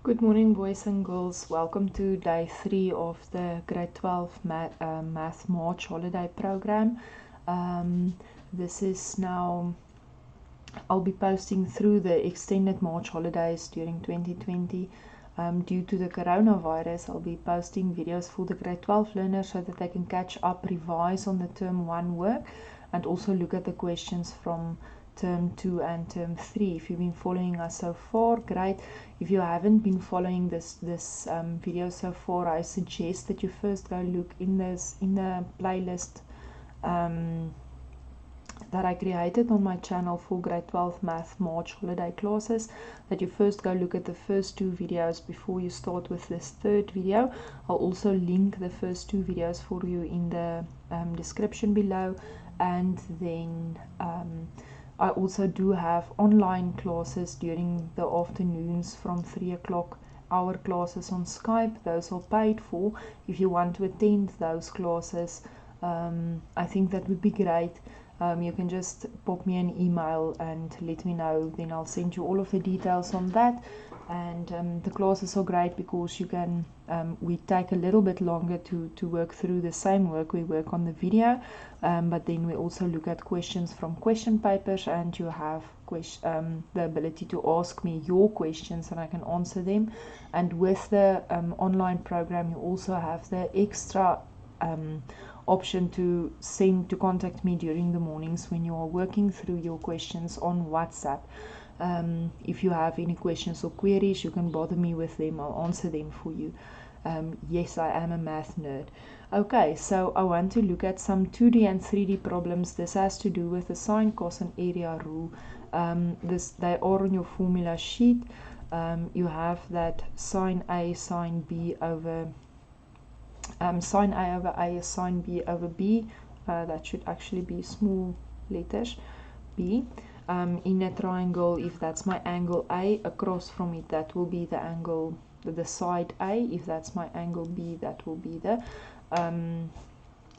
Good morning, boys and girls. Welcome to day 3 of the grade 12 Math March holiday program. This is now, I'll be posting through the extended March holidays during 2020. Due to the coronavirus, I'll be posting videos for the grade 12 learners so that they can catch up, revise on the term 1 work, and also look at the questions from term 2 and term 3. If you've been following us so far, great. If you haven't been following this video so far, I suggest that you first go look in the playlist that I created on my channel for grade 12 Math March holiday classes, that you first go look at the first 2 videos before you start with this third video. I'll also link the first 2 videos for you in the description below, and then I also do have online classes during the afternoons from 3 o'clock, our classes on Skype. Those are paid for. If you want to attend those classes, I think that would be great. You can just pop me an email and let me know, then I'll send you all of the details on that. And the classes are great because you can we take a little bit longer to work through the same work we work on the video, but then we also look at questions from question papers, and you have the ability to ask me your questions and I can answer them. And with the online program, you also have the extra option to contact me during the mornings when you are working through your questions on WhatsApp. If you have any questions or queries, you can bother me with them. I'll answer them for you. Yes, I am a math nerd. Okay, so I want to look at some 2D and 3D problems. This has to do with the sine, cos, and area rule. They are on your formula sheet. You have that sine A, sine B over sine A over A is sine B over B. That should actually be small letters, B. In a triangle, if that's my angle A, across from it, that will be the angle, the side A. If that's my angle B, that will be the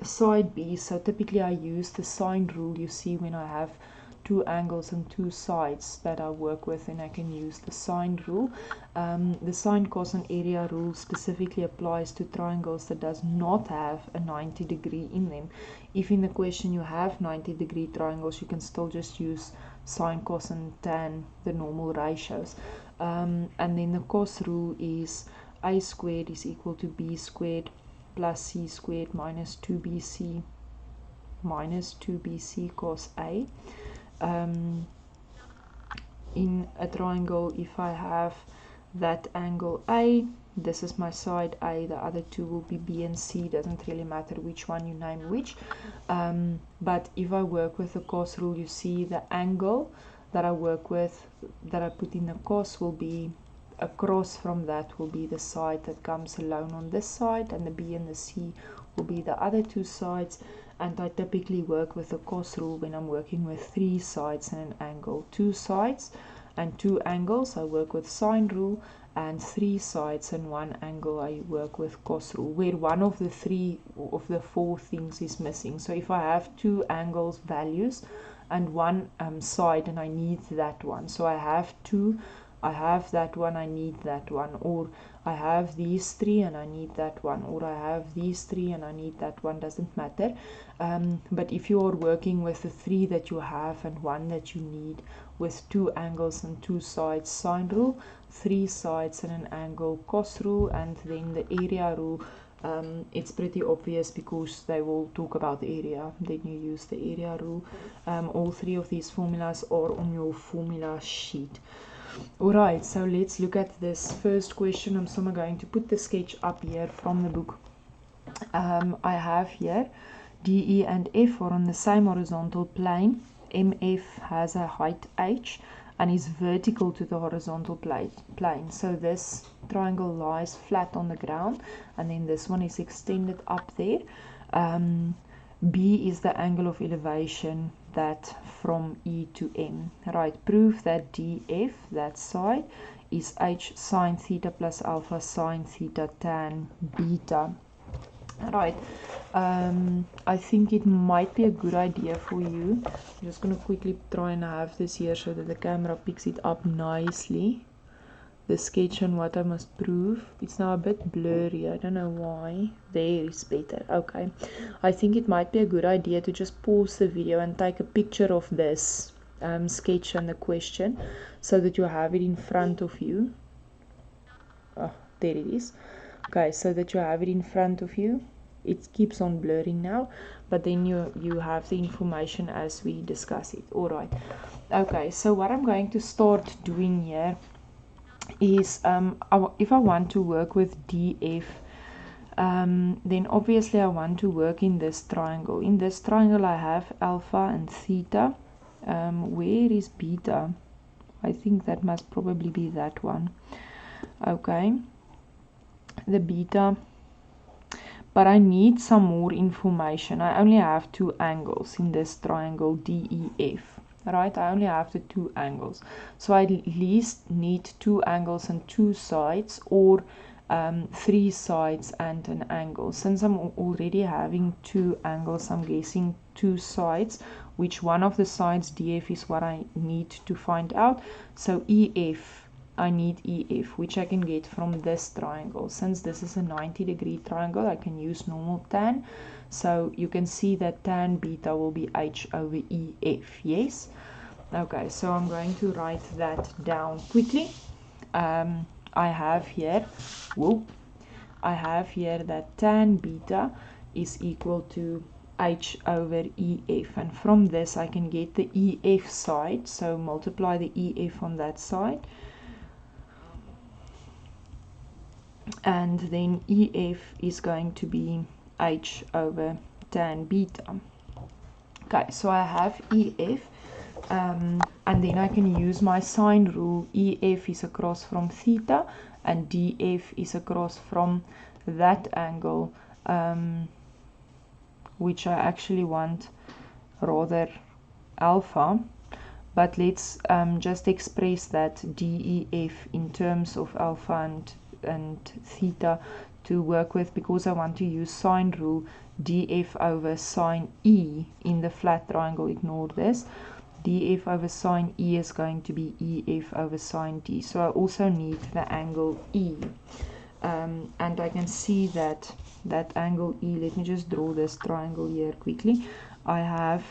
side B. So typically I use the sine rule. You see, when I have 2 angles and 2 sides that I work with, and I can use the sine rule. The sine, cos, and area rule specifically applies to triangles that does not have a 90 degree in them. If in the question you have 90-degree triangles, you can still just use sine, cos, and tan, the normal ratios. And then the cos rule is a squared is equal to b squared plus c squared minus 2bc cos a. In a triangle, if I have that angle A, this is my side A, the other 2 will be B and C. Doesn't really matter which one you name which. But if I work with the cos rule, you see the angle that I work with, that I put in the cos, will be across from that will be the side that comes alone on this side, and the B and the C will be the other 2 sides. And I typically work with the cos rule when I'm working with 3 sides and an angle. 2 sides and 2 angles, I work with sine rule, and 3 sides and 1 angle, I work with cos rule, where one of the 3 of the 4 things is missing. So if I have 2 angles values and 1 side, and I need that one, so I have 2, I have that one, I need that one, or I have these 3 and I need that one, or I have these 3 and I need that one, doesn't matter. But if you are working with the 3 that you have and 1 that you need, with 2 angles and 2 sides, sine rule, 3 sides and an angle, cos rule, and then the area rule. It's pretty obvious because they will talk about the area, then you use the area rule. All 3 of these formulas are on your formula sheet. Alright, so let's look at this first question. I'm still going to put the sketch up here from the book. I have here DE and F are on the same horizontal plane. MF has a height h and is vertical to the horizontal plane. So this triangle lies flat on the ground, and then this one is extended up there. B is the angle of elevation that from E to M. Right, prove that DF, that side, is h sine theta plus alpha sine theta tan beta. Right, I think it might be a good idea for you. I'm just going to quickly try and have this here so that the camera picks it up nicely. the sketch on what I must prove. It's now a bit blurry, I don't know why. There is better. Okay, I think it might be a good idea to just pause the video and take a picture of this sketch and the question so that you have it in front of you. Oh, there it is. Okay, so that you have it in front of you. It keeps on blurring now, but then you have the information as we discuss it. All right. Okay, so what I'm going to start doing here is if I want to work with DF, then obviously I want to work in this triangle. In this triangle I have alpha and theta. Where is beta? I think that must probably be that one. Okay, the beta, but I need some more information. I only have two angles in this triangle DEF. Right, I only have the two angles, so I at least need two angles and two sides, or three sides and an angle. Since I'm already having two angles, I'm guessing two sides, which one of the sides DF is what I need to find out. So EF, I need EF, which I can get from this triangle. Since this is a 90-degree triangle, I can use normal tan. So you can see that tan beta will be H over EF, yes? Okay, so I'm going to write that down quickly. I have here, I have here that tan beta is equal to H over EF. And from this I can get the EF side, so multiply the EF on that side. And then EF is going to be H over tan beta. Okay, so I have EF, and then I can use my sine rule. EF is across from theta, and DF is across from that angle, which I actually want rather alpha. But let's just express that DEF in terms of alpha and theta to work with, because I want to use sine rule. DF over sine E in the flat triangle, ignore this. DF over sine E is going to be EF over sine D. So I also need the angle E. And I can see that angle E, let me just draw this triangle here quickly. I have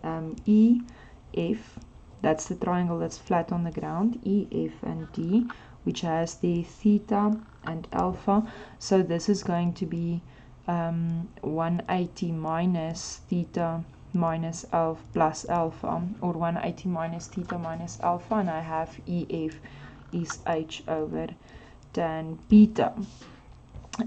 EF, that's the triangle that's flat on the ground, EF and D, which has the theta and alpha. So this is going to be 180 minus theta minus alpha plus alpha, or 180 minus theta minus alpha, and I have EF is H over tan beta.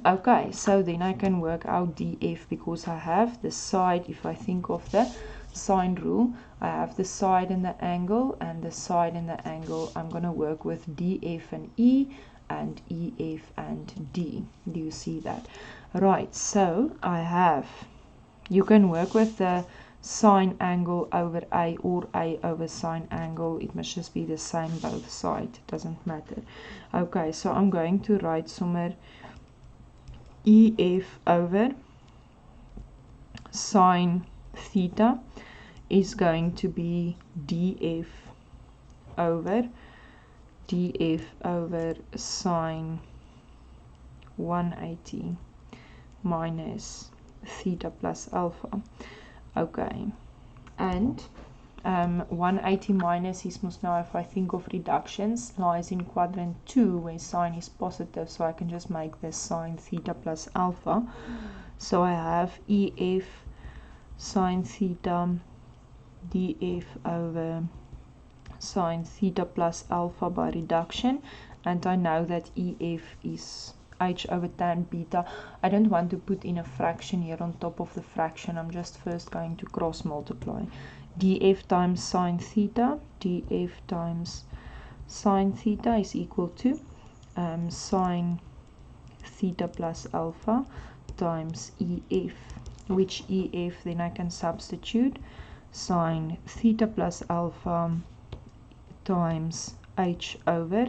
Okay, so then I can work out DF, because I have the side. If I think of the sine rule, I have the side and the angle, and the side and the angle, I'm going to work with DF and E and EF and D. Do you see that? Right, so I have, you can work with the sine angle over A or A over sine angle. It must just be the same both sides, it doesn't matter. Okay, so I'm going to write somewhere EF over sine theta is going to be DF over sine 180 minus theta plus alpha. Okay, and 180 minus is must now, if I think of reductions, lies in quadrant 2 where sine is positive, so I can just make this sine theta plus alpha. So I have EF sine theta DF over sine theta plus alpha by reduction, and I know that EF is H over tan beta. I don't want to put in a fraction here on top of the fraction. I'm just first going to cross multiply. DF times sine theta, DF times sine theta is equal to sine theta plus alpha times EF, which EF then I can substitute sine theta plus alpha times H over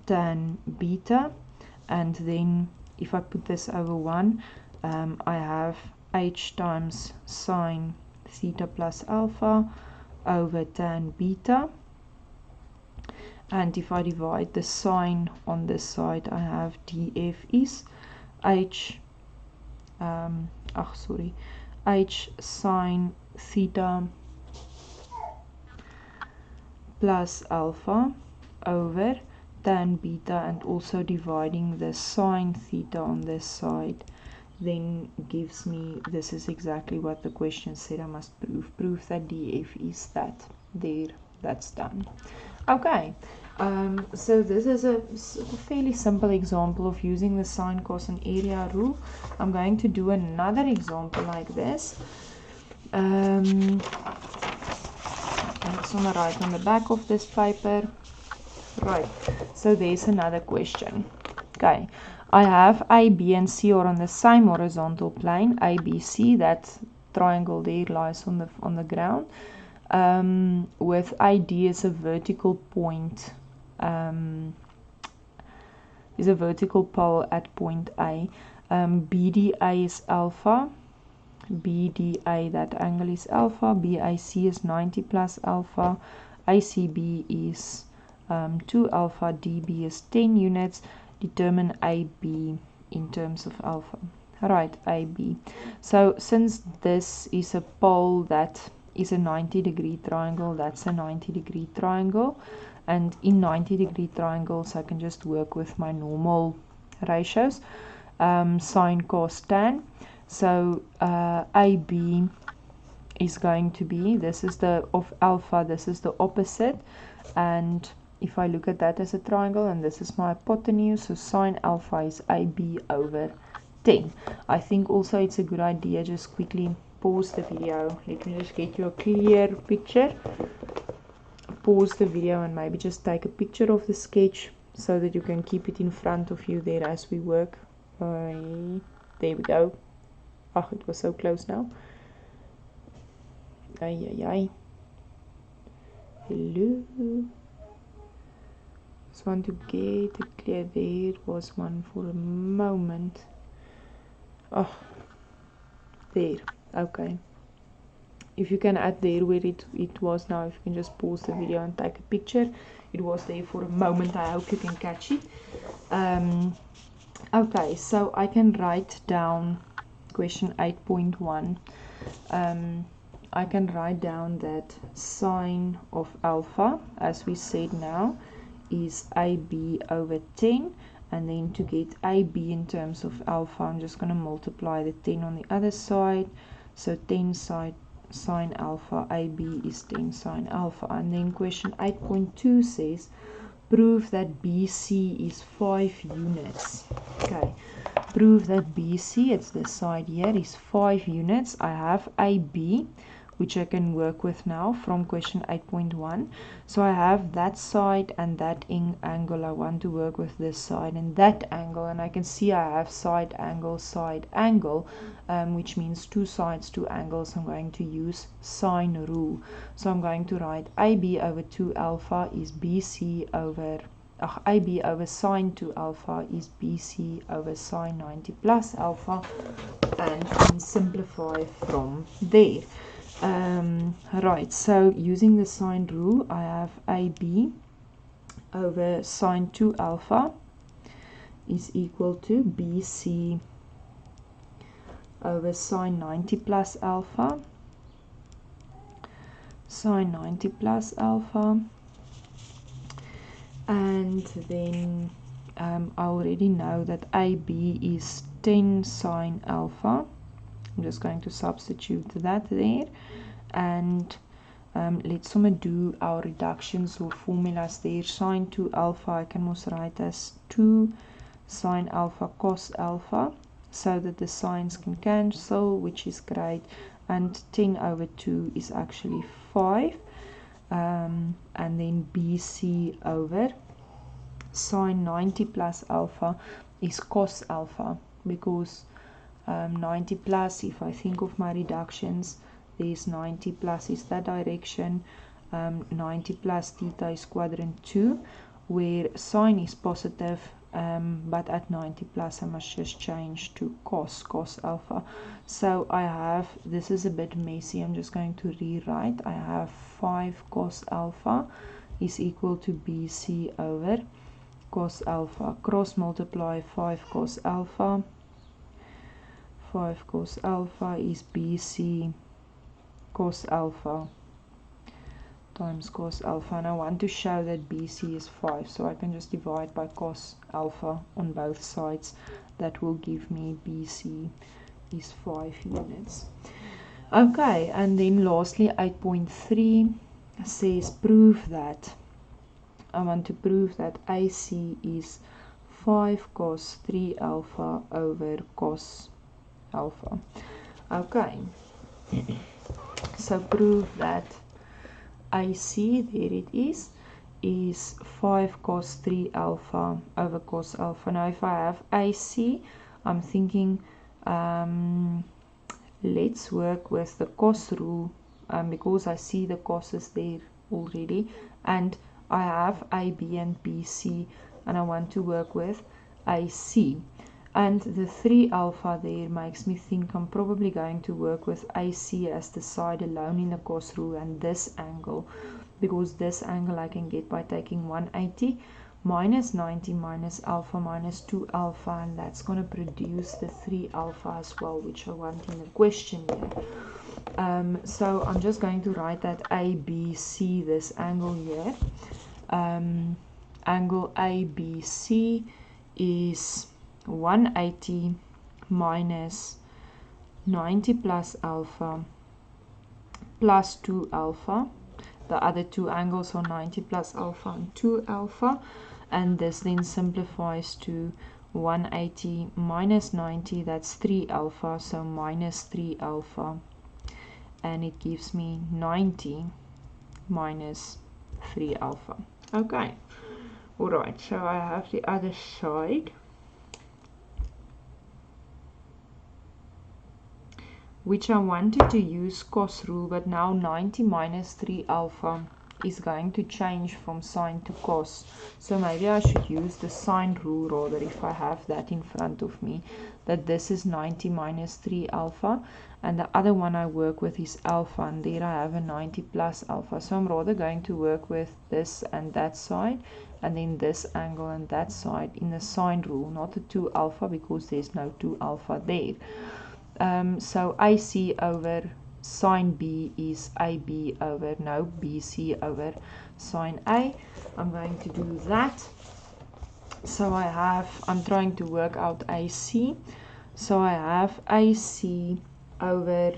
tan beta. And then if I put this over 1, I have H times sine theta plus alpha over tan beta. And if I divide the sine on this side, I have df is h h sine theta plus alpha over tan beta, and also dividing the sine theta on this side then gives me, this is exactly what the question said I must prove that df is that. There, that's done. Okay, so this is a fairly simple example of using the sine, cos and area rule. I'm going to do another example like this. I just want to write on the back of this paper. Right, so there's another question. Okay, I have A, B and C are on the same horizontal plane. A, B, C, that triangle there lies on the ground. With AD as a vertical point, is a vertical pole at point A. BDA is alpha. BDA, that angle is alpha. BAC is 90 plus alpha. ACB is 2 alpha. DB is 10 units. Determine AB in terms of alpha. Right, AB. So since this is a pole that is a 90-degree triangle, that's a 90-degree triangle, and in 90-degree triangles I can just work with my normal ratios, sine, cos, tan. So AB is going to be, this is the of alpha, this is the opposite, and if I look at that as a triangle, and this is my hypotenuse, so sine alpha is AB over 10. I think also it's a good idea, just quickly pause the video. Let me just get you a clear picture. Pause the video and maybe just take a picture of the sketch so that you can keep it in front of you there as we work. There we go. Oh, it was so close now. Hello. Just want to get it clear. There was one for a moment. Oh, there. Okay. If you can add there where it was now, if you can just pause the video and take a picture. It was there for a moment. I hope you can catch it. Okay, so I can write down question 8.1. I can write down that sine of alpha, as we said now, is AB over 10, and then to get AB in terms of alpha, I'm just going to multiply the 10 on the other side, so 10 sine alpha, AB is 10 sine alpha. And then question 8.2 says prove that BC is 5 units. Okay, prove that BC, it's this side here, is 5 units. I have AB, which I can work with now from question 8.1. So I have that side and that angle. I want to work with this side and that angle, and I can see I have side angle, which means two sides, two angles. I'm going to use sine rule. So I'm going to write AB over 2 alpha is BC over AB over sine 2 alpha is BC over sine 90 plus alpha, and then simplify from there. Right, so using the sine rule, I have AB over sine 2 alpha is equal to BC over sine 90 plus alpha, sine 90 plus alpha, and then I already know that AB is 10 sine alpha. I'm just going to substitute that there, and let's do our reductions or formulas there. Sine 2 alpha I can also write as 2 sine alpha cos alpha, so that the sines can cancel, which is great, and 10 over 2 is actually 5, and then BC over sine 90 plus alpha is cos alpha, because 90 plus, if I think of my reductions, there's 90 plus is that direction, 90 plus theta is quadrant 2, where sine is positive, but at 90 plus I must just change to cos alpha. So I have, this is a bit messy, I'm just going to rewrite. I have 5 cos alpha is equal to BC over cos alpha. Cross multiply 5 cos alpha. 5 cos alpha is BC cos alpha times cos alpha, and I want to show that BC is 5, so I can just divide by cos alpha on both sides. That will give me BC is 5 units. Okay, and then lastly 8.3 says prove that. I want to prove that AC is 5 cos 3 alpha over cos alpha. Okay, so prove that AC, there it is 5 cos 3 alpha over cos alpha. Now if I have AC, I'm thinking let's work with the cos rule because I see the cos's there already, and I have AB and BC, and I want to work with AC. And the 3 alpha there makes me think I'm probably going to work with AC as the side alone in the cos rule, and this angle, because this angle I can get by taking 180 minus 90 minus alpha minus 2 alpha, and that's going to produce the 3 alpha as well, which I want in the question here. So I'm just going to write that ABC, this angle here. Angle ABC is 180 minus 90 plus alpha plus 2 alpha. The other two angles are 90 plus alpha and 2 alpha, and this then simplifies to 180 minus 90, that's 3 alpha, so minus 3 alpha, and it gives me 90 minus 3 alpha. Okay, alright, so I have the other side, which I wanted to use cos rule, but now 90 minus 3 alpha is going to change from sine to cos. So maybe I should use the sine rule rather, if I have that in front of me, that this is 90 minus 3 alpha, and the other one I work with is alpha, and there I have a 90 plus alpha. So I'm rather going to work with this and that side, and then this angle and that side in the sine rule, not the 2 alpha, because there's no 2 alpha there. So AC over sine B is AB over, no, BC over sine A. I'm going to do that. So I'm trying to work out AC. So I have AC over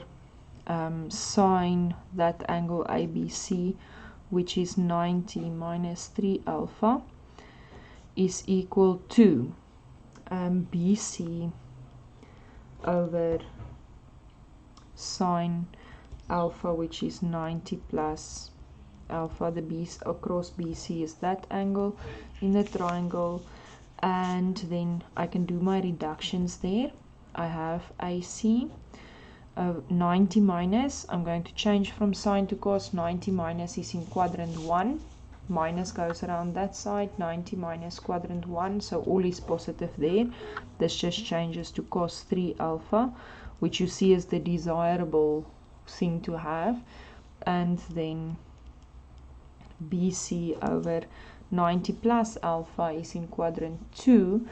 sine that angle ABC, which is 90 minus 3 alpha, is equal to BC over sine alpha, which is 90 plus alpha. The B across BC is that angle in the triangle, and then I can do my reductions there. I have AC 90 minus, I'm going to change from sine to cos. 90 minus is in quadrant 1, minus goes around that side, 90 minus quadrant 1, so all is positive there. This just changes to cos 3 alpha, which you see is the desirable thing to have, and then BC over 90 plus alpha is in quadrant 2,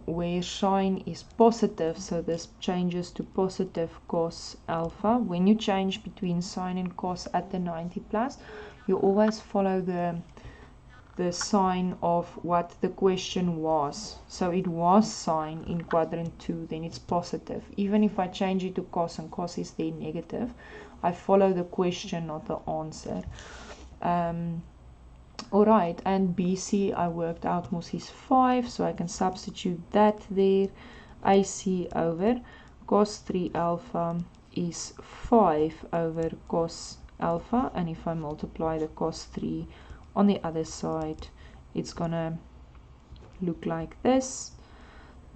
where sine is positive, so this changes to positive cos alpha. When you change between sine and cos at the 90 plus, you always follow the sign of what the question was. So it was sine in quadrant 2, then it's positive. Even if I change it to cos and cos is there negative, I follow the question, not the answer. Alright, and BC I worked out mos is 5, so I can substitute that there. AC over cos 3 alpha is 5 over cos alpha, and if I multiply the cos 3 on the other side, it's gonna look like this,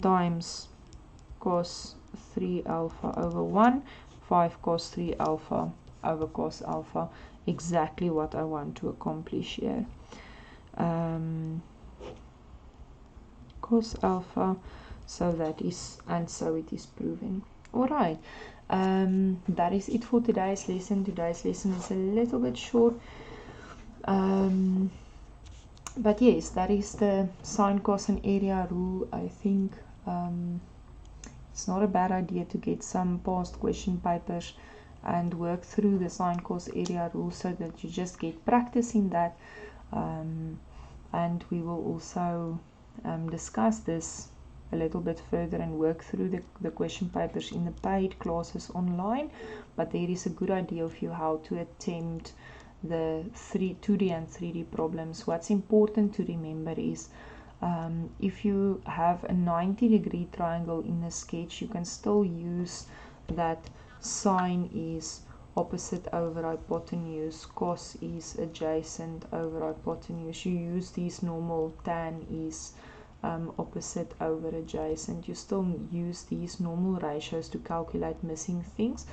times cos 3 alpha over 1, 5 cos 3 alpha over cos alpha, exactly what I want to accomplish here. Cos alpha, so that is, and so it is proven. Alright, that is it for today's lesson. Today's lesson is a little bit short, But yes, that is the sine, cos and area rule. I think it's not a bad idea to get some past question papers and work through the sine, cos, area rule so that you just get practice in that. And we will also discuss this a little bit further and work through the question papers in the paid classes online. But there is a good idea of you how to attempt the 2D and 3D problems. What's important to remember is if you have a 90-degree triangle in the sketch, you can still use that sine is opposite over hypotenuse, cos is adjacent over hypotenuse. You use these normal, tan is opposite over adjacent. You still use these normal ratios to calculate missing things.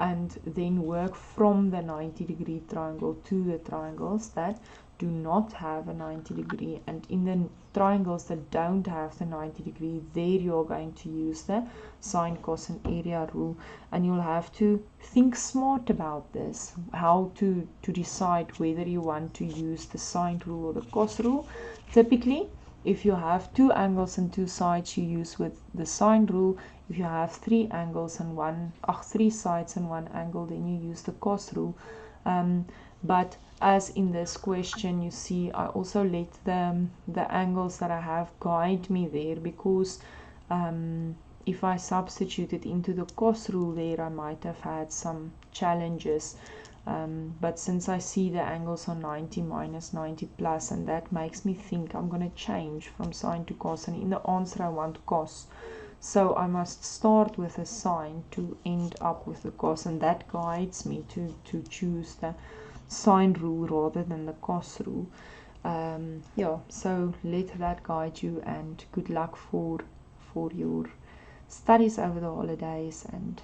And then work from the 90-degree triangle to the triangles that do not have a 90 degree, and in the triangles that don't have the 90 degree, there you're going to use the sine, cos and area rule, and you'll have to think smart about this, how to decide whether you want to use the sine rule or the cos rule. Typically, if you have 2 angles and 2 sides, you use with the sine rule. If you have 3 angles and 3 sides and 1 angle, then you use the cos rule. But as in this question, you see, I also let the angles that I have guide me there, because if I substituted into the cos rule there, I might have had some challenges. But since I see the angles are 90 minus 90 plus, and that makes me think I'm going to change from sine to cos, and in the answer I want cos. So I must start with a sine to end up with the cos, and that guides me to choose the sine rule rather than the cos rule. Yeah, so let that guide you, and good luck for your studies over the holidays, and